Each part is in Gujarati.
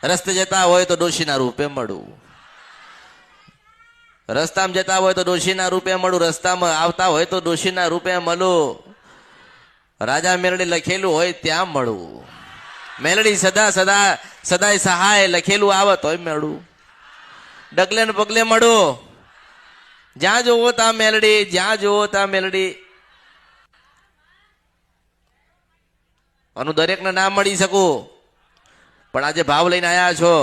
રસ્તે જતા હોય તો ડોશીના રૂપે મળું, રસ્તામાં જતા હોય તો ડોશીના રૂપે મળું, રસ્તામાં આવતા હોય તો ડોશીના રૂપે મળું, રાજા મેલડી લખેલું હોય ત્યાં મળું, મેલડી સદા સદા સદાય સહાય લખેલું આવે તોય મળું, ડગલે ને પગલે મળું, જ્યાં જોવો ત્યાં મેલડી, જ્યાં જોવો ત્યાં મેલડી. આનું દરેકને ના મળી શકું, પણ આજે ભાવ લઈને આયા છો,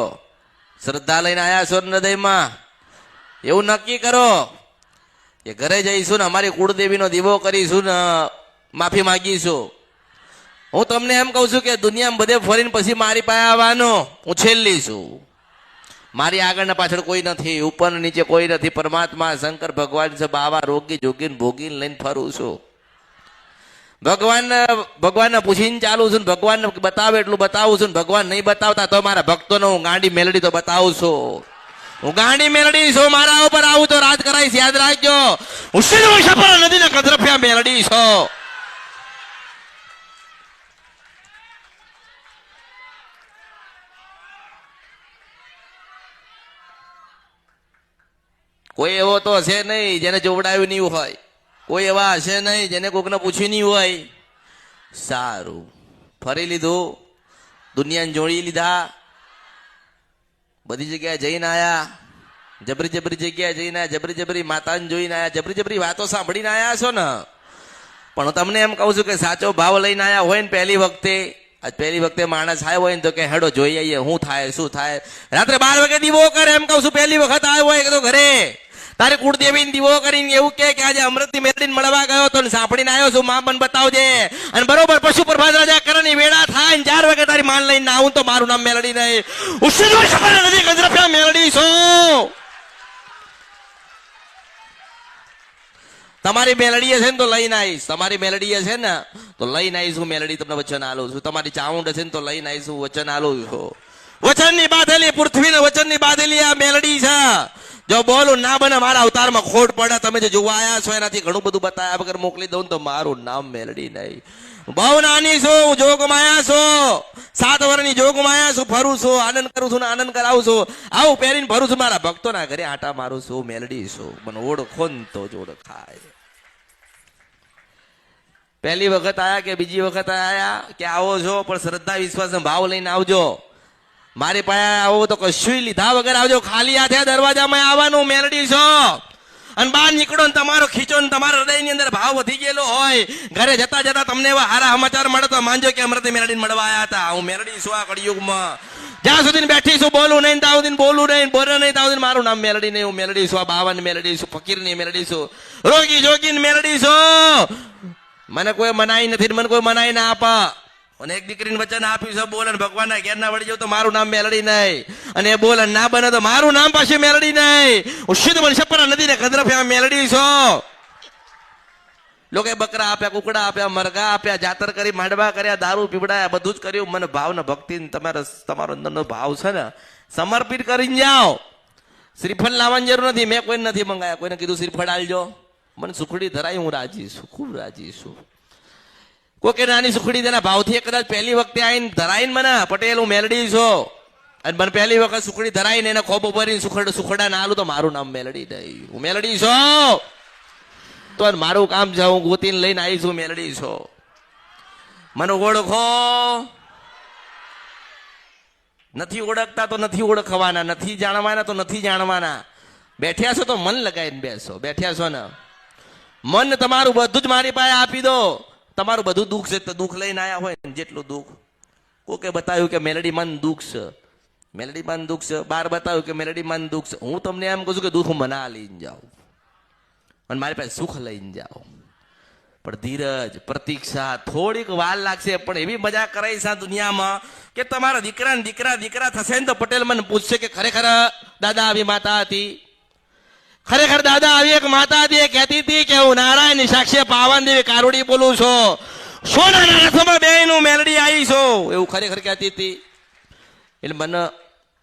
શ્રદ્ધા લઈને આયા છો હૃદયમાં, એવું નક્કી કરો કે ઘરે જઈશું ને અમારી કુળદેવીનો દીવો કરીશું ને માફી માંગીશું. હું તમને એમ કહું છું કે દુનિયામાં બધે ફરીને પછી મારી પાસે આવવાનું, હું છેલ્લી છું. મારી આગળ ને પાછળ કોઈ નથી, ઉપર નીચે કોઈ નથી. પરમાત્મા શંકર ભગવાન છે, બાવા રોગી જોગીને ભોગીને લઈને ફરું છું. ભગવાનને પૂછીને ચાલુ છું, ભગવાનને બતાવે એટલું બતાવું છું. ભગવાન નહીં બતાવતા તો મારા ભક્તોને હું ગાંડી મેલડી તો બતાવું છું. હું ગાંડી મેલડી છું, મારા ઉપર આવું તો રાજ કરાઈશ, યાદ રાખજો. હું નદીના કદરફિયા મેલડી છું. કોઈ એવો તો હશે નહીં જેને જોવડાવ્યું નહીં હોય, કોઈ એવા હશે નહીં જેને કોકને પૂછ્યું નહીં હોય. સારું, ફરી લીધું, દુનિયાને જોડી લીધા, બધી જગ્યાએ જઈને આયા, જબરી જબરી જગ્યાએ જઈને આયા, જબરી જબરી માતાને જોઈને આયા, જબરી જબરી વાતો સાંભળીને આયા છો ને. પણ હું તમને એમ કહું છું કે સાચો ભાવ લઈને આયા હોય ને પહેલી વખતે માણસ આવ્યો હોય ને તો કે હેડો જોઈ આવીએ શું થાય શું થાય. રાત્રે 12 વાગે દીવો કરે, એમ કહું છું પહેલી વખત આવ્યો હોય તો ઘરે તારે કુળદેવીને દીવો કરીને એવું કે આજે અમૃતની મેલડીને મળવા ગયો તો સાંભળીને આવ્યો છું, માં મને બતાવજે. અને બરોબર પશુ પ્રભાત રાજા કરવાની વેળા થાય ને 4 વાગે તારી માન લઈને આવું તો મારું નામ મેલડી નહીં, મેલડી છું. તમારી મેલડી હશે ને તો લઈને આવીશ, તમારી મેલડી હશે ને તો લઈને આવીશ. હું મેલડી તમને વચન આલું છું. તમારી ચાઉંડ હશે ને તો લઈને આવીશ, હું વચન આલું છું. વચનની બાંધેલી પૃથ્વીને વચનની બાંધેલી આ મેલડી છે. જો બોલું ના બને મારા અવતારમાં ખોટ પડે, તમે જે જોવા આવ્યા છો એનાથી ઘણું બધું બતાવ્યા વગર મોકલી દઉં તો મારું નામ મેલડી નહીં. બહુ નાની છું, જોગમાં આવ્યા છો, 7 વર્ષની જોગમાં આવ્યા છું, ફરું છું, આનંદ કરું છું ને આનંદ કરાવું છું, આવું પહેરીને ફરું છું, મારા ભક્તોના ઘરે આટા મારું છું. મેલડી છું, મને ઓળખો ને તો જ ઓળખાય. પહેલી વખત આયા કે બીજી વખત આયા કે આવો છો, પણ શ્રદ્ધા વિશ્વાસ ભાવ લઈને આવજો. મારી પાસે આવો તો કશું લીધા વગર આવજો, ખાલી હાથે દરવાજામાં આવવાનું. મેલડી છો અને બહાર નીકળો ને તમારો ખીચો ને તમારા હૃદયની અંદર ભાવ વધી ગયેલો હોય, ઘરે જતા જતા તમને એવા હારા સમાચાર મળે તો માનજો કે અમૃત મેલડીને મળવા આવ્યા હતા. હું મેલડી છું આ કળિયુગમાં. જ્યાં સુધી બેઠી છું બોલું નહીં, ત્યાં સુધી બોલું નહીં, બોલે નહીં ત્યાં સુધી મારું નામ મેલડી નહીં. હું મેલડી છું, આ બાવન મેલડી છું, ફકીરની મેલડી છું, રોગી જોગીની મેલડી છું. મને કોઈ મનાઈ નથી, મને કોઈ મનાઈ ના આપા. અને એક દીકરીને વચન આપ્યું છે, બોલે ભગવાનના ઘેર ના વળી જાવ તો મારું નામ મેલડી નહીં, અને એ બોલે ના બને તો મારું નામ પાછી મેલડી નહીં. હું શુદ્ધ વંશપરા નદીને કદરફે મેલડી છો. લોકો બકરા આપ્યા, કુકડા આપ્યા, મરઘા આપ્યા, જાતર કરી, માંડવા કર્યા, દારૂ પીવડાયા, બધું જ કર્યું. મને ભાવ ને ભક્તિ તમારો અંદરનો ભાવ છે ને સમર્પિત કરીને જાઓ. શ્રીફળ લાવવાની જરૂર નથી, મેં કોઈ નથી મંગાયા, કોઈને કીધું શ્રીફળ આલજો. મને સુખડી ધરાઈ, હું રાજી છું, ખૂબ રાજી છું. કોઈ નાની સુખડી તેના ભાવથી કદાચ પહેલી વખતે આવીને ધરાઈને મને પટેલ હું મેલડી છો, અને મને પહેલી વખત સુખડી ધરાઈને એને ખોબો ભરીને સુખડા ના આલું તો મારું નામ મેલડી નહીં. હું મેલડી છો તો મારું કામ છે, હું ગોતીને લઈને આવી છું. મેલડી છો, મને ઓળખો. નથી ઓળખતા તો નથી ઓળખવાના, નથી જાણવાના તો નથી જાણવાના. બેઠ્યા છો તો મન લગાવીને બેસો. બેઠ્યા છો ને મન તમારું બધું જ મારી પાસે આપી દો. તમારું બધું દુઃખ છે તો દુઃખ લઈને આવ્યા હોય ને, જેટલું દુઃખ કોકે બતાવ્યું કે મેલડી મન દુઃખ છે, મેલડી મન દુઃખ છે, બાર બતાવ્યું કે મેલડી મન દુઃખ છે. હું તમને એમ કહું છું કે દુઃખ મના લઈને જાઓ અને મારી પાસે સુખ લઈને જાઓ. પણ ધીરજ, પ્રતીક્ષા, થોડીક વાર લાગશે, પણ એવી મજા કરાઈશ આ દુનિયામાં કે તમારા દીકરા ને દીકરા થશે ને તો પટેલ મને પૂછશે કે ખરેખર દાદા આવી માતા હતી, ખરેખર દાદા આવી એક માતા હતી, કહેતી હતી કે હું નારાયણ સાક્ષી પાવન દેવી કારુડી બોલું છું, સોનાના રથમાં બેયનું મેલડી આવી છો, એવું ખરેખર કહેતી હતી. એટલે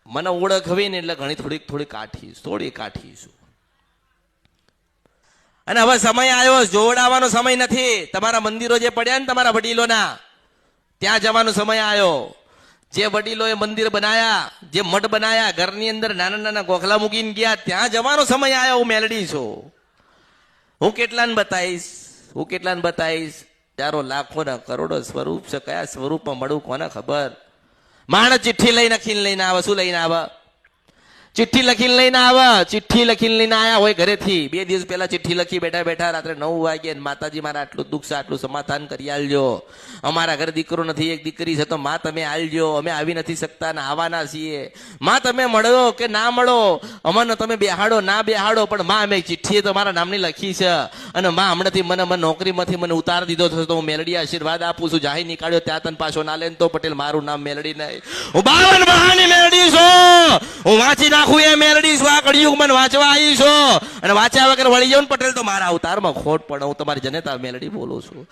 મને ઓળખવી ને એટલે ઘણી થોડી કાઠી છું. અને હવે સમય આવ્યો, જોડાવાનો સમય નથી. તમારા મંદિરો જે પડ્યા ને તમારા વડીલોના, ત્યાં જવાનો સમય આવ્યો. જે વડીલોએ મંદિર બનાયા, જે મઠ બનાયા, ઘરની અંદર નાના નાના ગોખલા મૂકીને ગયા, ત્યાં જવાનો સમય આવ્યો. હું મેલડી છું. હું કેટલાને બતાવીશ? ચારો લાખો ના કરોડો સ્વરૂપ છે. કયા સ્વરૂપમાં મળું કોને ખબર? માણસ ચિઠ્ઠી લઈને આવે. શું લઈને આવે? ચિઠ્ઠી લખીને લઈને આયા હોય ઘરેથી. 2 દિવસ પહેલા ચિઠ્ઠી લખી બેઠા રાત્રે 9 વાગે, માતાજી મારા આટલું દુઃખ છે, આટલું સમાધાન કરી આલજો. અમારા ઘરે દીકરો નથી, એક દીકરી છે, તો માં તમે આલજો. અમે આવી નથી શકતા ને આવવાના છીએ. માં તમે મળો કે ના મળો, અમને તમે બેહાડો ના બેહાડો, પણ માં અમે ચિઠ્ઠી તમારા નામની લખી છે, અને માં હમણાંથી મને નોકરીમાંથી મને ઉતાર દીધો થશે, તો હું મેલડી આશીર્વાદ આપું છું. જાહી નીકાળ્યો ત્યાં તને પાછો ના લે તો પટેલ મારું નામ મેલડી નહીં. હું 52 મહાની મેલડી છું. હું વાંચી નાખું એ મેલડી છું. આ કળિયુગ મને વાંચવા આવી છો, અને વાંચ્યા વગર વળી જાઉં પટેલ તો મારા અવતારમાં ખોટ પડે. હું તમારી જનેતા મેલડી બોલું છું.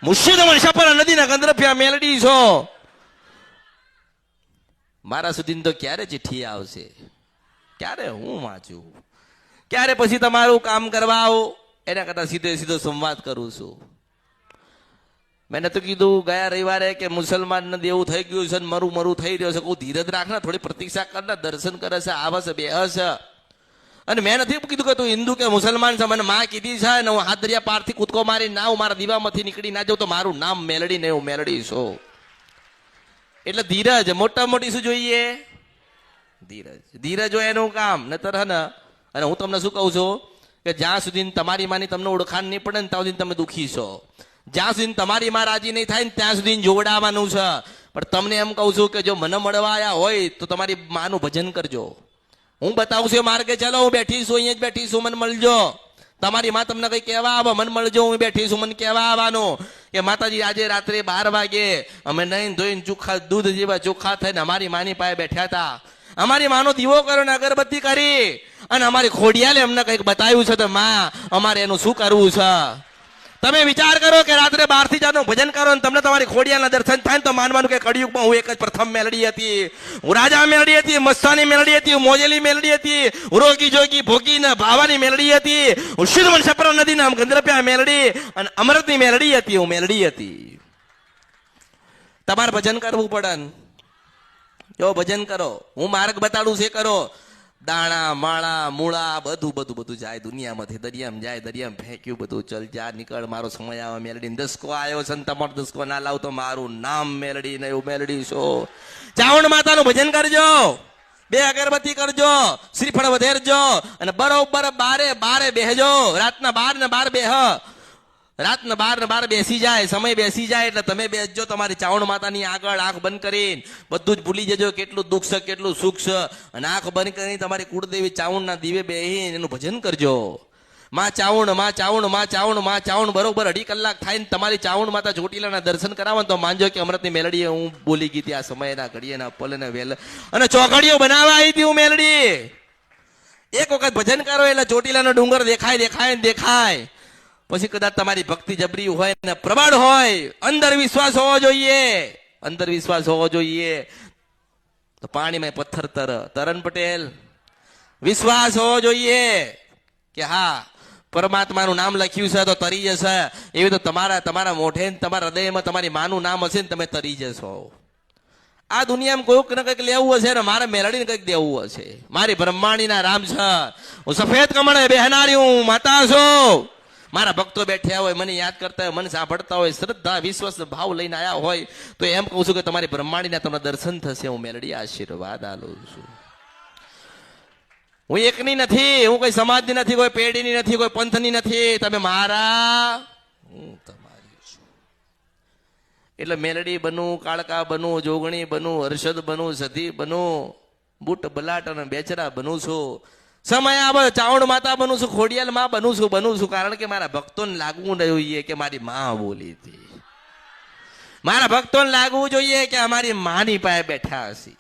મુર્શિદ શપર નદીના ગંદ્રફિયા મેલડી છો. મારા સુધી તો ક્યારે ચિઠ્ઠી આવશે? ક્યારે હું વાંચું? ક્યારે પછી તમારું કામ કરવા આવું? એના કરતા સીધો સંવાદ કરું છું. મેં તો કીધું ગયા રવિવારે કે મુસલમાન દેવું થઈ ગયું છે, મરું થઈ રહ્યો છે. કહું ધીરજ રાખને, થોડી પ્રતીક્ષા કરના. દર્શન કરે છે, આવે છે, બેહે છે. અને મેં નથી કીધું કે તું હિન્દુ કે મુસલમાન છે. મને માં કીધી છે ને હું હાથ દરિયા પારથી કૂદકો મારી ના હું મારા દીવામાંથી નીકળી ના જાઉં તો મારું નામ મેલડી નહીં, હું મેલડી છું. એટલે ધીરજ, મોટા મોટી શું જોઈએ? ધીરજ હોય એનું કામ. નતર હે ને, અને હું તમને શું કહું છું કે જ્યાં સુધી તમારી માની તમને ઓળખાણ નહીં પડે ને ત્યાં સુધી તમે દુઃખી છો. જ્યાં સુધી તમારી માં રાજી નહીં થાય ને ત્યાં સુધી જોવડાવવાનું છે. પણ તમને એમ કહું છું કે જો મને મળવા આવ્યા હોય તો તમારી માનું ભજન કરજો. હું બતાવું છું માર્ગે ચાલો, હું બેઠી છું, અહીંયા જ બેઠી છું, મને મળજો. તમારી માં તમને કઈ કહેવા આવે, મને મળજો, હું બેઠી છું, મને કહેવા આવવાનું કે માતાજી આજે રાત્રે 12 વાગે અમે નહીં ધોઈને ચોખ્ખા દૂધ જેવા ચોખ્ખા થઈને અમારી માની પાસે બેઠા હતા. અમારી માનો દીવો કર્યો ને અગરબત્તી કરી, અને અમારી ખોડિયાલે અમને કઈક બતાવ્યું છે તો માં અમારે એનું શું કરવું છે? તમે વિચાર કરો કે રાત્રે 12 થી 4 ભજન કરો ને તમને તમારી ખોડિયાના દર્શન થાય ને તો માનવાનું કે કળિયુગમાં હું એક જ પ્રથમ મેલડી હતી. હું રાજા મેલડી હતી, મસ્તાની મેલડી હતી, હું મોજેલી મેલડી હતી, હું રોગી જોગી ભોગી ને ભાવાની મેલડી હતી, હું શુદ્ધ સપર નદી નામ ગંદ્રપ્યા મેલડી અને અમૃતની મેલડી હતી. હું મેલડી હતી. તમારે ભજન કરવું પડે ને, જો ભજન કરો. હું માર્ગ બતાડું છે કરો. દાણા માળા મૂળા બધું જાય દુનિયામાંથી. દરિયામાં જાય, દરિયામાં ફેંક્યું, બધું ચલ જા નીકળ. મારો સમય આવે મેલડી. દસકો આવ્યો છે, તમારો દસકો ના લાવ તો મારું નામ મેલડી ને એવું મેલડી છો. ચાવણ માતાનું ભજન કરજો, 2 અગરબત્તી કરજો, શ્રીફળ વધેરજો, અને બરોબર 12 બેહજો. રાતના 12 ને 12 બેહ. રાતના 12 ને 12 બેસી જાય, સમય બેસી જાય એટલે તમે બેસજો તમારી ચાવણ માતાની આગળ. આંખ બંધ કરીને બધું જ ભૂલી જજો કેટલું દુઃખ છે, કેટલું સુખ છે, અને આંખ બંધ કરીને તમારી કુળદેવી ચાવણના દીવે બેહીને એનું ભજન કરજો. માં ચાવણ, માં ચાવણ, માં ચાવણ, માં ચાવણ. બરોબર 2.5 કલાક થાય ને તમારી ચાવણ માતા ચોટીલાના દર્શન કરાવો તો માનજો કે અમૃતની મેલડીએ હું બોલી ગઈ હતી આ સમયના ઘડીએના પલને વેલ. અને ચોકડીઓ બનાવવા આવી હતી હું મેલડી. એક વખત ભજન કરો એટલે ચોટીલાનો ડુંગર દેખાય. પછી કદાચ તમારી ભક્તિ જબરી હોય ને પ્રબળ હોય, અંદર વિશ્વાસ હોવો જોઈએ, તો પાણીમાં પથ્થર તરણ પટેલ. વિશ્વાસ હોવો જોઈએ કે હા પરમાત્માનું નામ લખ્યું છે તો તરી જશે. એવી તો તમારા મોઢે તમારા હૃદયમાં તમારી માનું નામ હશે ને તમે તરી જશો. આ દુનિયામાં કોઈક ને કંઈક લેવું હશે ને મારે મેલડીને કંઈક દેવું હશે. મારી બ્રહ્માંડીના રામ છે, હું સફેદ કમળે બેહનારી હું માતા છું. મારા ભક્તો બેઠ્યા હોય, મને યાદ કરતા હોય, મને સાંભળતા હોય, શ્રદ્ધા વિશ્વાસ ભાવ લઈને આવ્યા હોય તો એમ કહું છું કે તમારી બ્રહ્માંડીના તમને દર્શન થશે. હું મેલડી આશીર્વાદ આલું છું. હું એકની નથી, હું કોઈ સમાજની નથી, કોઈ પેઢીની નથી, કોઈ પંથની નથી. તમે મારા, હું તમારી છું. એટલે મેલડી બનું, કાળકા બનું, જોગણી બનું, હર્ષદ બનું, સધી બનું, બુટ બલાટ અને બેચરા બનું છું. સમય આવે ચાવણ માતા બનું છું, ખોડિયાલ માં બનું છું. કારણ કે મારા ભક્તોને લાગવું જોઈએ કે મારી માં બોલી હતી. મારા ભક્તોને લાગવું જોઈએ કે અમારી માની પાસે બેઠા હશે.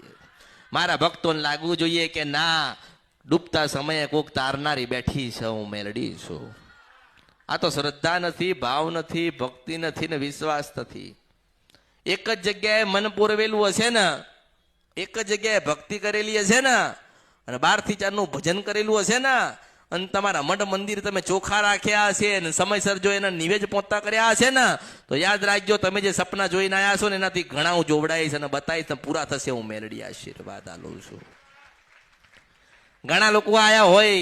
મારા ભક્તોને લાગવું જોઈએ કે ના ડૂબતા સમયે કોક તારનારી બેઠી છે, હું મેલડી છું. આ તો શ્રદ્ધા નથી, ભાવ નથી, ભક્તિ નથી ને વિશ્વાસ નથી. એક જ જગ્યાએ મન પૂરવેલું હશે ને, એક જ જગ્યાએ ભક્તિ કરેલી હશે ને, અને 12 થી 4 નું ભજન કરેલું હશે ને, અને તમારા મઠ મંદિર તમે ચોખ્ખા રાખ્યા હશે ને સમયસર જો એના નિવેદ પહોંચતા કર્યા હશે ને તો યાદ રાખજો, તમે જે સપના જોઈને આવ્યા છો ને એનાથી ઘણા હું જોવડાઈશ અને બતાવીશ ને પૂરા થશે. હું મેલડી આશીર્વાદ આલું છું. ઘણા લોકો આયા હોય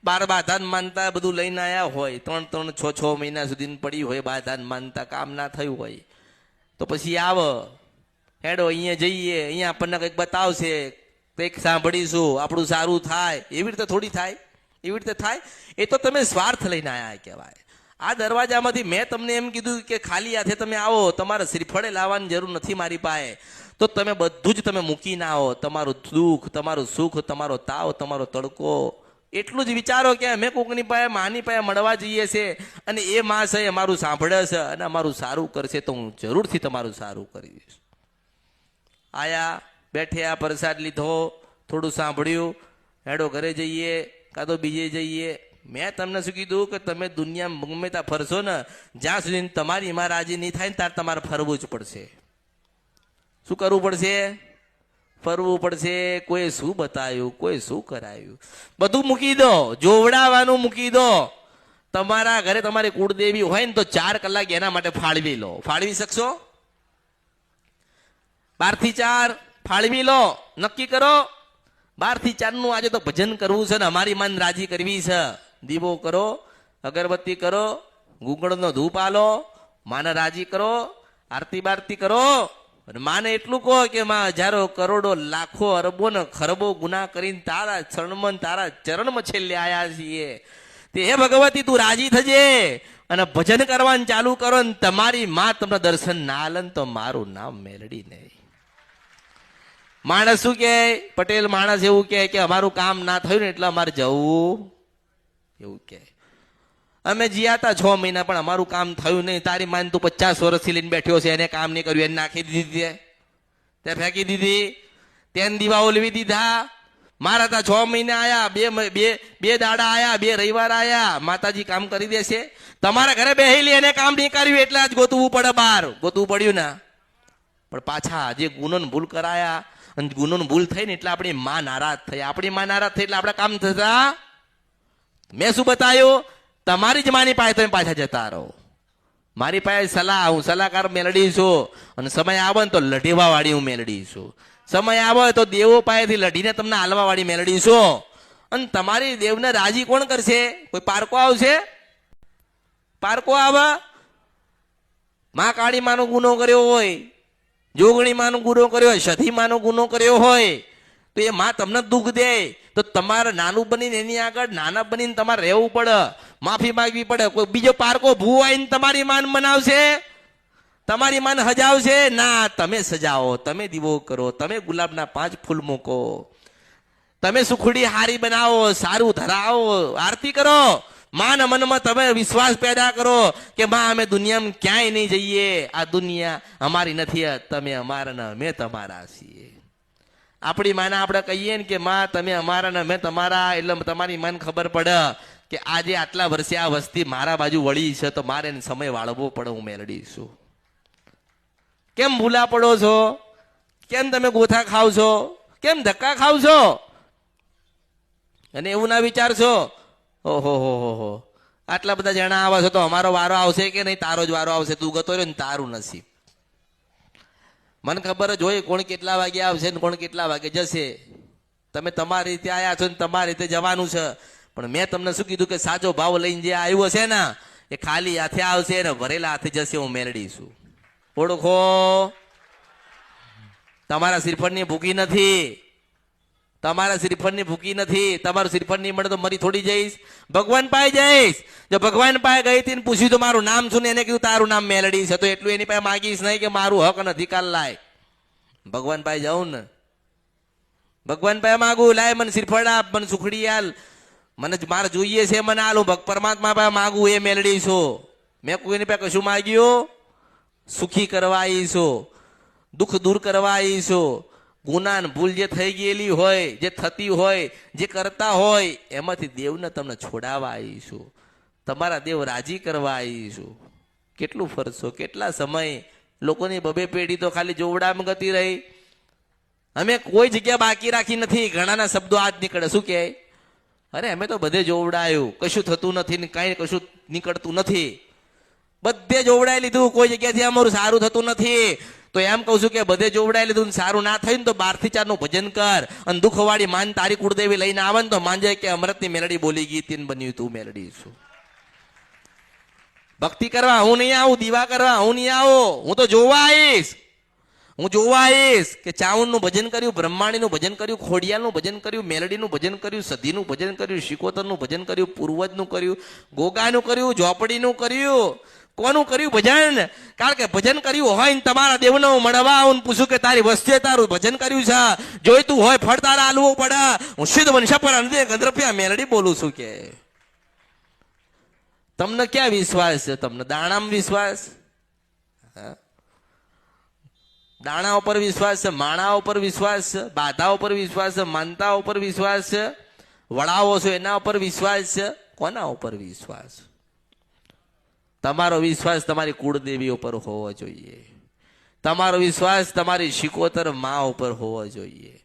12 બાધાન માનતા બધું લઈને આયા હોય, 3-3, 6-6 મહિના સુધી પડી હોય બાધાન માનતા, કામ ના થયું હોય તો પછી આવ હેડો અહીંયા જઈએ, અહીંયા આપણને કંઈક બતાવશે, કંઈક સાંભળીશું, આપણું સારું થાય. એવી રીતે થોડી થાય? એવી રીતે થાય? એ તો તમે સ્વાર્થ લઈને આયા કહેવાય. આ દરવાજામાંથી મેં તમને એમ કીધું કે ખાલી હાથે તમે આવો, તમારે શ્રીફળે લાવવાની જરૂર નથી મારી પાસે, તો તમે બધું જ તમે મૂકીને આવો. તમારું દુઃખ, તમારું સુખ, તમારો તાવ, તમારો તડકો, એટલું જ વિચારો કે અમે કોકની પાસે માની પાસે મળવા જઈએ છે અને એ માં છે અમારું સાંભળે છે અને અમારું સારું કરશે તો હું જરૂરથી તમારું સારું કરીશ. આયા, બેઠ્યા, પ્રસાદ લીધો, થોડું સાંભળ્યું, હેડો ઘરે જઈએ કાં તો બીજે જઈએ. મેં તમને શું કીધું કે તમે દુનિયામાં ગમે ત્યાં ફરશો ને, જ્યાં સુધી તમારી એમાં રાજી નહીં થાય ને ત્યાં તમારે ફરવું જ પડશે. શું કરવું પડશે? ફરવું પડશે. કોઈ શું બતાવ્યું, કોઈ શું કરાયું, બધું મૂકી દો, જોવડાવવાનું મૂકી દો. તમારા ઘરે તમારી કુળદેવી હોય ને તો 4 કલાક એના માટે ફાળવી લો. ફાળવી શકશો? 12 થી 4 ફાળવી લો. નક્કી કરો 12 થી 4 નું આજે તો ભજન કરવું છે ને અમારી માન રાજી કરવી છે. દીવો કરો, અગરબત્તી કરો, ગુંગળનો ધૂપ આલો, માને રાજી કરો, આરતી બારતી કરો. અને માને એટલું કહો કે માં હજારો કરોડો લાખો અરબો ને ખરબો ગુના કરીને તારા ચરણમાં તારા ચરણમાં છેલ્લે આયા છીએ, તે હે ભગવતી તું રાજી થજે અને ભજન કરવાનું ચાલુ કરો ને તમારી માં તમને દર્શન ના આલે તો મારું નામ મેલડી નહીં. માણસ શું કે, પટેલ માણસ એવું કે અમારું કામ ના થયું ને એટલે અમારે જવું, એવું કે. અમે જીયાતા 6 મહિના પણ અમારું કામ થયું નહીં. તારી માન તું 50 વર્ષથી લઈને બેઠ્યો છે, એને કામ નહીં કર્યું, એને નાખી દીધી, તે ફેંકી દીધી, તેને દીવા ઓલવી દીધા. મારા તા 6 મહિના આયા, બે દાડા આયા, 2 રવિવાર આયા, માતાજી કામ કરી દેશે. તમારા ઘરે બેહેલી એને કામ નહીં કર્યું એટલે જ ગોતવું પડે, બહાર ગોતવું પડ્યું ના. પણ પાછા જે ગુનો ભૂલ કરાયા અને ગુનો ભૂલ થઈ ને એટલે આપણી માં નારાજ થઈ. આપણી માં નારાજ થઈ એટલે આપણા કામ થતા. મેં શું બતાવ્યું? તમારી જ માની પાસે તમે પાછા જતા રહો. મારી પાસે સલાહ, હું સલાહકાર મેલડી છું અને સમય આવે ને તો લઢીવા વાળી હું મેલડી છું. સમય આવે તો દેવો પાસેથી લઢીને તમને હાલવા વાળી મેલડી છું. અને તમારી દેવને રાજી કોણ કરશે? કોઈ પારકો આવશે? પારકો આવે? માં કાળી માનો ગુનો કર્યો હોય, જોગણી માનો ગુનો કર્યો હોય, સધી માનો ગુનો કર્યો હોય તો એ માં તમને દુઃખ દે તો તમારે નાનું બનીને એની આગળ નાના બનીને તમારે રહેવું પડે, માફી માંગવી પડે. કોઈ બીજો પારકો ભૂ આવીને તમારી માન મનાવશે, તમારી માન હજાવશે ના. તમે સજાવો, તમે દીવો કરો, તમે ગુલાબના 5 ફૂલ મૂકો, તમે સુખડી હારી બનાવો, સારું ધરાવો, આરતી કરો. માન મનમાં તમે વિશ્વાસ પેદા કરો કે માં અમે દુનિયામાં ક્યાંય નહીં જઈએ, આ દુનિયા અમારી નથી, તમે અમારા ને અમે તમારા છીએ. આપણી માને આપણે કહીએ ને કે માં તમે અમારા ને અમે તમારા, એટલે તમારી માન ખબર પડે કે આજે આટલા વર્ષે આ વસ્તી મારા બાજુ વળી છે તો મારે સમય વાળવો પડે. હું મેલડી છું. કેમ ભૂલા પડો છો? કેમ તમે ગોથા ખાવ છો? કેમ ધક્કા ખાવ છો? અને એવું ના વિચારશો ઓહો હો આટલા બધા જણા આવે છે તો અમારો વારો આવશે કે નહીં? તારો જ વારો આવશે. તું ગતો રહ્યો ને તારું નસીબ. મને ખબર જ હોય કોણ કેટલા વાગે આવશે ને કોણ કેટલા વાગે જશે. તમે તમારી રીતે આવ્યા છો ને તમારી રીતે જવાનું છે. પણ મેં તમને શું કીધું કે સાચો ભાવ લઈને જે આવ્યો છે ને એ ખાલી હાથે આવશે ને ભરેલા હાથે જશે. હું મેલડી છું. ઓળખો. તમારા શ્રીફળની ભૂખી નથી, તમારા શ્રીફળની ભૂખી નથી. તમારું શ્રીફળ નહીં મળે તો મરી થોડી જઈશ, ભગવાન પાસે જઈશ. જો ભગવાન પાસે ગઈ હતી ને પૂછ્યું તો મારું નામ શું ને એને કીધું તારું નામ મેલડી છે, તો એટલું એની પાસે માગીશ નહીં કે મારું હક અને અધિકાર લાય. ભગવાન પાસે જાઉં ને, ભગવાન પાસે માગું, લાય મને શ્રીફળ આપ, મને સુખડી આલ, મને મારે જોઈએ છે મને આલું. પરમાત્મા પાસે માગું એ મેલડી છું. મેં કોઈની પાસે કશું માગ્યું? સુખી કરવા આવી છું, દુઃખ દૂર કરવા આવી છું. ગુના ભૂલ જે થઈ ગયેલી હોય, જે થતી હોય, જે કરતા હોય એમાંથી દેવને તમને છોડાવવા આવીશું, તમારા દેવ રાજી કરવા આવીશું. કેટલું ફરશો? કેટલા સમય? લોકોની બબે પેઢી તો ખાલી જોવડામાં ગતી રહી. અમે કોઈ જગ્યા બાકી રાખી નથી. ઘણાના શબ્દો આજ નીકળે. શું કહે? અરે અમે તો બધે જોવડાયું, કશું થતું નથી ને કાંઈ કશું નીકળતું નથી, બધે જોવડાઈ લીધું, કોઈ જગ્યાથી અમારું સારું થતું નથી. તો એમ કહું છું કે બધે જોવડાઈ લીધું ને સારું ના થયું ને તો 12 થી 4 નું ભજન કર, અને દુઃખવાળી માન તારી કુળદેવી લઈને આવે ને તો માંજે કે અમૃતની મેલડી બોલી ગઈ તીન બન્યું તું મેલડી છું. ભક્તિ કરવા હું નહીં આવું, દીવા કરવા હું નહીં આવું, હું તો જોવા આવીશ. હું જોવા આવીશ કે ચાવણનું ભજન કર્યું, બ્રહ્માણીનું ભજન કર્યું, ખોડિયાલનું ભજન કર્યું, મેલડીનું ભજન કર્યું, સધીનું ભજન કર્યું, શિકોતરનું ભજન કર્યું, પૂર્વજનું કર્યું, ગોગાનું કર્યું, ઝોપડીનું કર્યું, કોનું કર્યું ભજન? કારણ કે ભજન કર્યું હોય ને તમારા દેવને હું મળવા આવું પૂછું કે તારી વસ્તુએ તારું ભજન કર્યું છે, જોઈતું હોય ફળ તારા આલવું પડે. હું સિદ્ધ વંશ પર ગંધર્પિયા મેલડી બોલું છું. કે તમને ક્યાં વિશ્વાસ છે? તમને દાણામાં વિશ્વાસ? દાણા ઉપર વિશ્વાસ છે, માણા ઉપર વિશ્વાસ છે, બાધા ઉપર વિશ્વાસ છે, માનતા ઉપર વિશ્વાસ છે, વડાઓ છો એના ઉપર વિશ્વાસ છે? કોના ઉપર વિશ્વાસ? તમારો વિશ્વાસ તમારી કુળદેવી ઉપર હોવો જોઈએ. તમારો વિશ્વાસ તમારી શિકોતર મા ઉપર હોવો જોઈએ.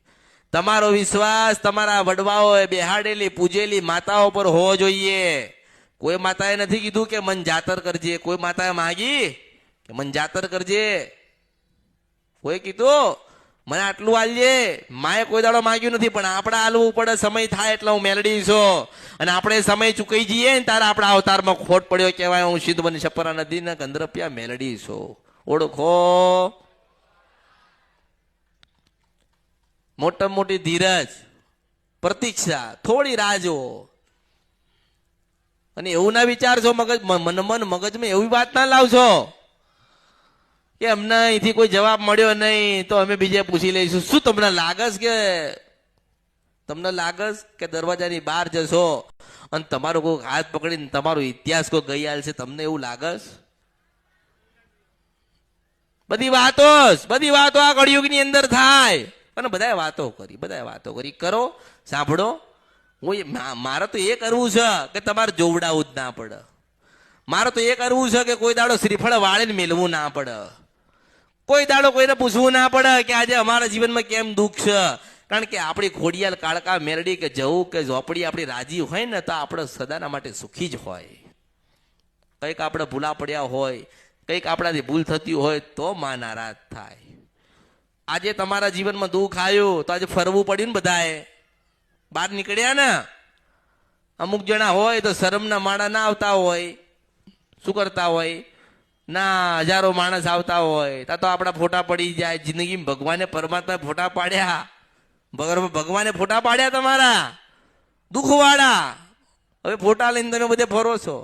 તમારો વિશ્વાસ તમારા વડવાઓએ બેહાડેલી પૂજેલી માતાઓ પર હોવો જોઈએ. કોઈ માતાએ નથી કીધું કે મન જાતર કરજે, કોઈ માતાએ માગી કે મન જાતર કરજે? કોઈ કીધું મને આટલું આલજે? માએ કોઈ દાડો માગ્યું નથી, પણ આપણે આલવું પડે. સમય થાય એટલે હું મેલડી છું, અને આપણે સમય ચૂકાઈ જઈએ ને તારે આપણા અવતારમાં ખોટ પડ્યો કહેવાય. હું સિદ્ધ બની છપરા નદી ને ગંધર્પિયા મેલડી છું. ઓળખો. મોટા મોટી ધીરજ, પ્રતીક્ષા, થોડી રાહ જુઓ, અને એવું ના વિચારશો મગજમાં એવી વાત ના લાવશો કે અમને અહીંથી કોઈ જવાબ મળ્યો નહીં તો અમે બીજે પૂછી લઈશું. શું તમને લાગસ કે દરવાજાની બહાર જશો અને તમારો કોઈ હાથ પકડીને તમારો ઇતિહાસ કોઈ ગઈ છે? તમને એવું લાગસ? બધી વાતો આ કળિયુગની અંદર થાય, અને બધાએ વાતો કરી કરો. સાંભળો, મારે તો એ કરવું છે કે તમારે જોવડાવું જ ના પડે. મારે તો એ કરવું છે કે કોઈ દાડો શ્રીફળ વાળીને મેળવું ના પડે. કોઈ દાડો કોઈને પૂછવું ના પડે કે આજે અમારા જીવનમાં કેમ દુઃખ છે. કારણ કે આપણી ખોડિયાલ, કાળકા, મેરડી કે જવું કે ઝોપડી આપણી રાજી હોય ને તો આપણે સદાના માટે સુખી જ હોય. કંઈક આપણે ભૂલા પડ્યા હોય, કંઈક આપણાથી ભૂલ થતી હોય તો માં નારાજ થાય. આજે તમારા જીવનમાં દુઃખ આવ્યું તો આજે ફરવું પડ્યું ને, બધાએ બહાર નીકળ્યા ને. અમુક જણા હોય તો શરમના માળા ના આવતા હોય, શું કરતા હોય ના, હજારો માણસ આવતા હોય ત્યાં તો આપણા ફોટા પડી જાય. જિંદગીમાં ભગવાને પરમાત્મા ફોટા પાડ્યા, ભગવાને ફોટા પાડ્યા તમારા દુઃખવાળા. હવે ફોટા લઈને તમે બધે ફરો છો.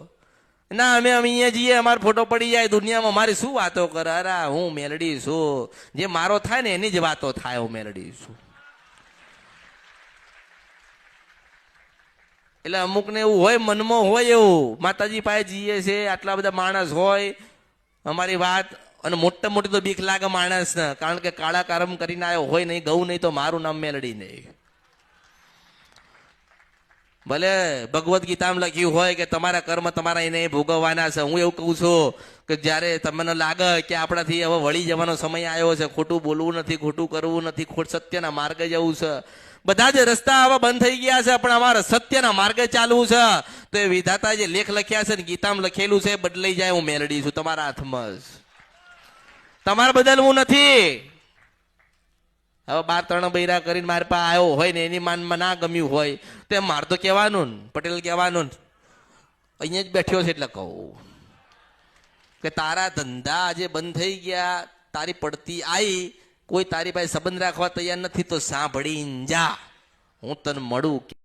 ના અમે અહીંયા જઈએ, અમારો ફોટો પડી જાય દુનિયામાં, મારી શું વાતો કરે? અરે હું મેલડી છું, જે મારો થાય ને એની જ વાતો થાય. હું મેલડી છું. એટલે અમુકને એવું હોય, મનમાં હોય એવું, માતાજી પાસે જઈએ છે, આટલા બધા માણસ હોય, અમારી વાત, અને મોટા મોટી તો બીક લાગે માણસને. કારણ કે કાળા કરમ કરીને આવ્યો હોય, નહીં ગૌ નહીં તો મારું નામ મેલડી નહીં. ભલે ભગવદ્ ગીતામાં લખ્યું હોય કે તમારા કર્મ તમારા એને ભોગવવાના છે. હું એવું કહું છું કે જ્યારે તમને લાગે કે આપણાથી હવે વળી જવાનો સમય આવ્યો છે, ખોટું બોલવું નથી, ખોટું કરવું નથી, સત્યના માર્ગે જવું છે. બધા જ રસ્તા હવે બંધ થઈ ગયા છે, પણ અમારે સત્યના માર્ગે ચાલવું છે. તો એ વિધાતા જે લેખ લખ્યા છે ને ગીતામાં લખેલું છે બદલાઈ જાય. હું મેલડી છું, તમારા હાથમાં જ. તમારે બદલવું નથી. હવે 12 બૈરા કરીને મારી પાસે આવ્યો હોય ને એની માનમાં ના ગમ્યું હોય તો મારે તો કહેવાનું ને, પટેલ કહેવાનું ને, અહીંયા જ બેઠ્યો છે એટલે કહું કે તારા ધંધા આજે બંધ થઈ ગયા, તારી પડતી આવી, કોઈ તારી પાસે સંબંધ રાખવા તૈયાર નથી તો સાંભળીને જા, હું તને મળું.